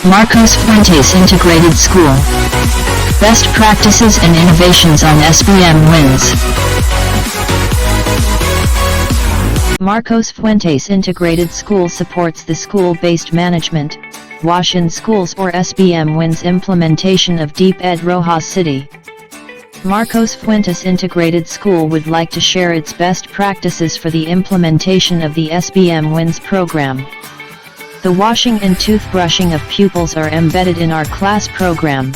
Marcos Fuentes Integrated School. Best practices and innovations on SBM wins. Marcos Fuentes Integrated School supports the school-based management, WASH in schools or SBM wins implementation of Deep Ed Rojas City. Marcos Fuentes Integrated School would like to share its best practices for the implementation of the SBM wins program. The washing and toothbrushing of pupils are embedded in our class program.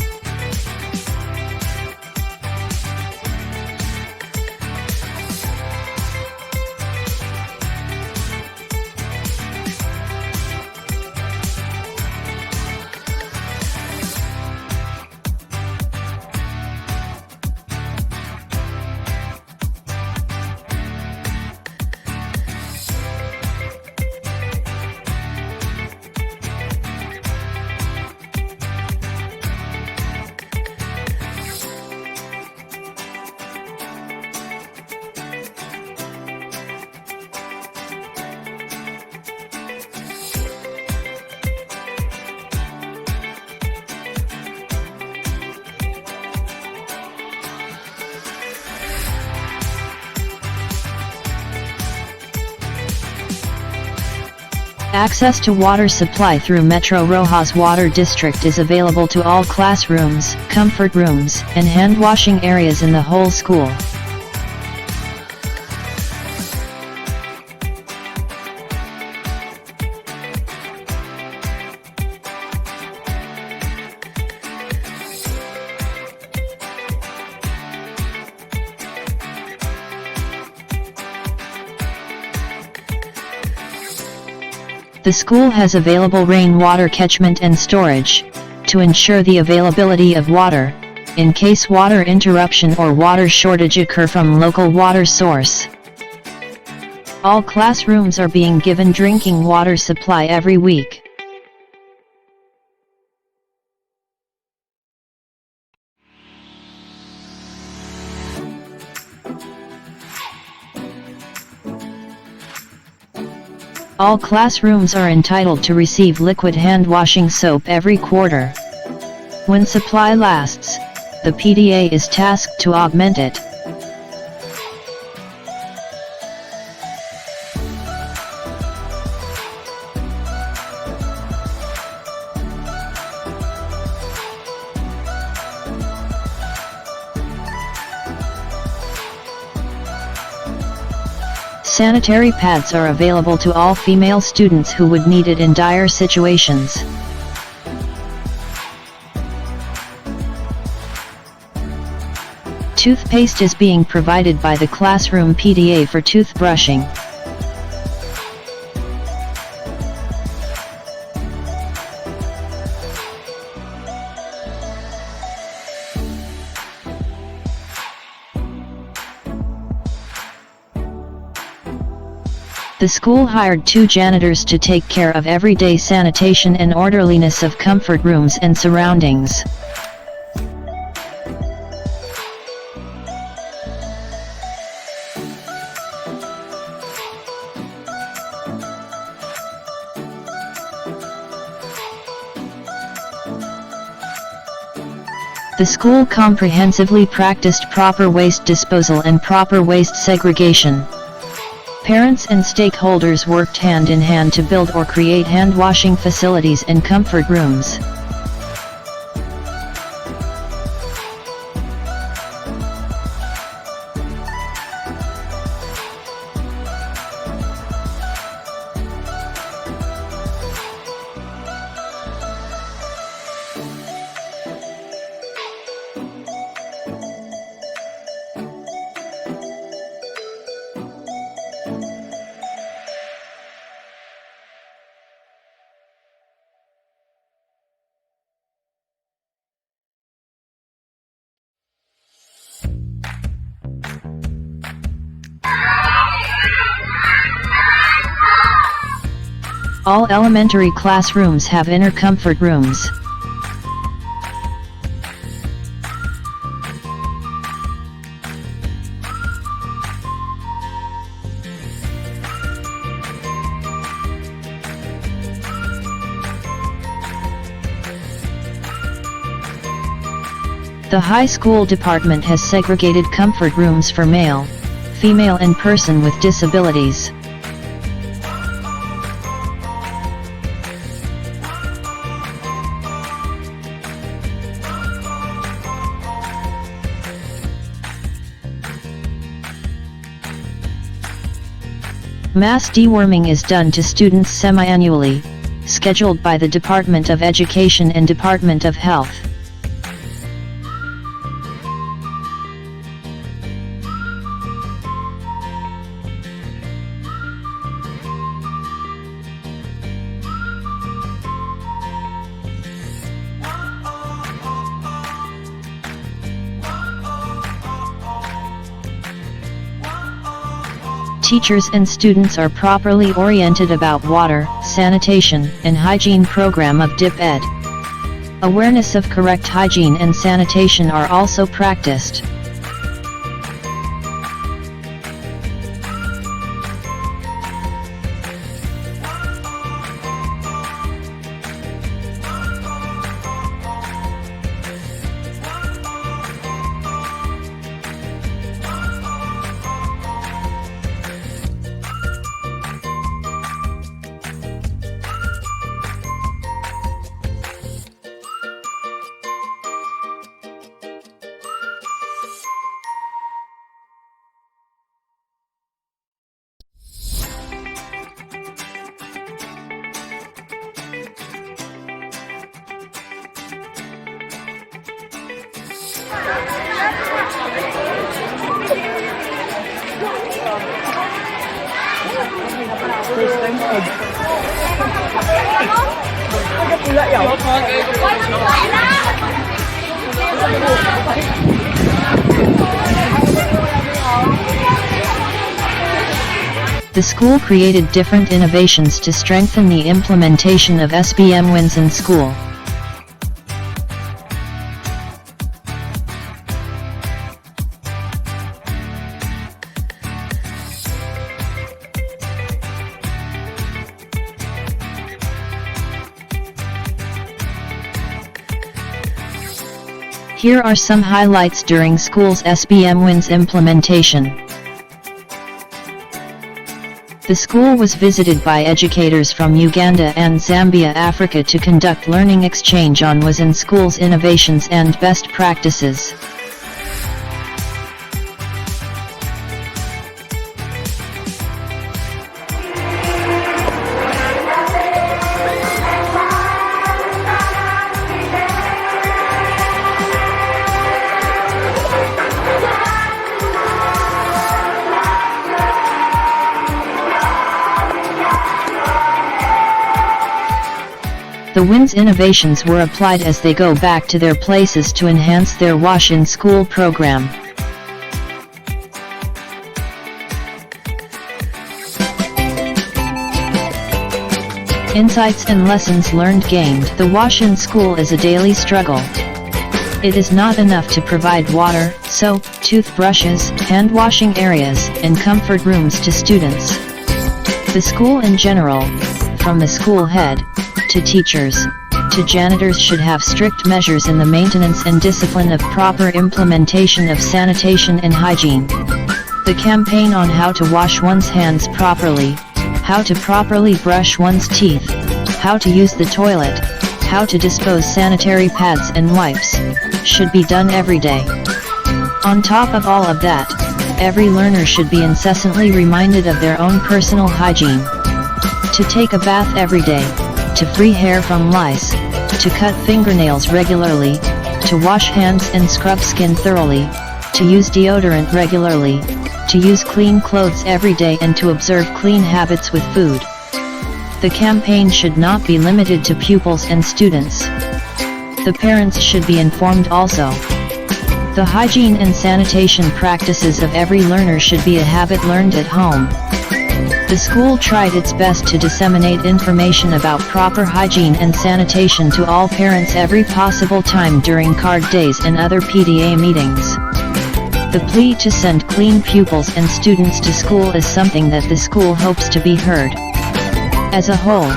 Access to water supply through Metro Rojas Water District is available to all classrooms, comfort rooms, and hand-washing areas in the whole school. The school has available rainwater catchment and storage, to ensure the availability of water, in case water interruption or water shortage occur from local water source. All classrooms are being given drinking water supply every week. All classrooms are entitled to receive liquid hand-washing soap every quarter. When supply lasts, the PDA is tasked to augment it. Sanitary pads are available to all female students who would need it in dire situations. Toothpaste is being provided by the classroom PDA for toothbrushing. The school hired 2 janitors to take care of everyday sanitation and orderliness of comfort rooms and surroundings. The school comprehensively practiced proper waste disposal and proper waste segregation. Parents and stakeholders worked hand in hand to build or create hand-washing facilities and comfort rooms. All elementary classrooms have inner comfort rooms. The high school department has segregated comfort rooms for male, female and person with disabilities. Mass deworming is done to students semi-annually, scheduled by the Department of Education and Department of Health. Teachers and students are properly oriented about water, sanitation, and hygiene program of DIP Ed. Awareness of correct hygiene and sanitation are also practiced. The school created different innovations to strengthen the implementation of SBM wins in school. Here are some highlights during school's SBM wins implementation. The school was visited by educators from Uganda and Zambia, Africa to conduct learning exchange on WIS in school's innovations and best practices. The WINS innovations were applied as they go back to their places to enhance their Wash in School program. Insights and lessons learned gained. The Wash in School is a daily struggle. It is not enough to provide water, soap, toothbrushes, hand washing areas, and comfort rooms to students. The school in general, from the school head, to teachers, to janitors, should have strict measures in the maintenance and discipline of proper implementation of sanitation and hygiene. The campaign on how to wash one's hands properly, how to properly brush one's teeth, how to use the toilet, how to dispose sanitary pads and wipes, should be done every day. On top of all of that, every learner should be incessantly reminded of their own personal hygiene. To take a bath every day, to free hair from lice, to cut fingernails regularly, to wash hands and scrub skin thoroughly, to use deodorant regularly, to use clean clothes every day, and to observe clean habits with food. The campaign should not be limited to pupils and students. The parents should be informed also. The hygiene and sanitation practices of every learner should be a habit learned at home. The school tried its best to disseminate information about proper hygiene and sanitation to all parents every possible time during card days and other PTA meetings. The plea to send clean pupils and students to school is something that the school hopes to be heard. As a whole,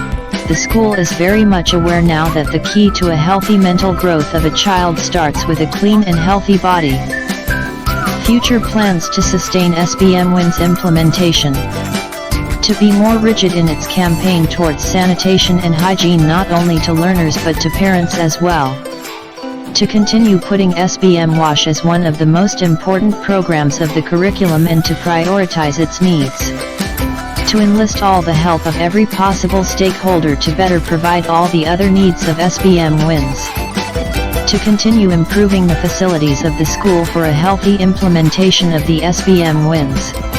The school is very much aware now that the key to a healthy mental growth of a child starts with a clean and healthy body. Future plans to sustain SBM Wins implementation. To be more rigid in its campaign towards sanitation and hygiene not only to learners but to parents as well. To continue putting SBM Wash as one of the most important programs of the curriculum and to prioritize its needs. To enlist all the help of every possible stakeholder to better provide all the other needs of SBM Wins. To continue improving the facilities of the school for a healthy implementation of the SBM Wins.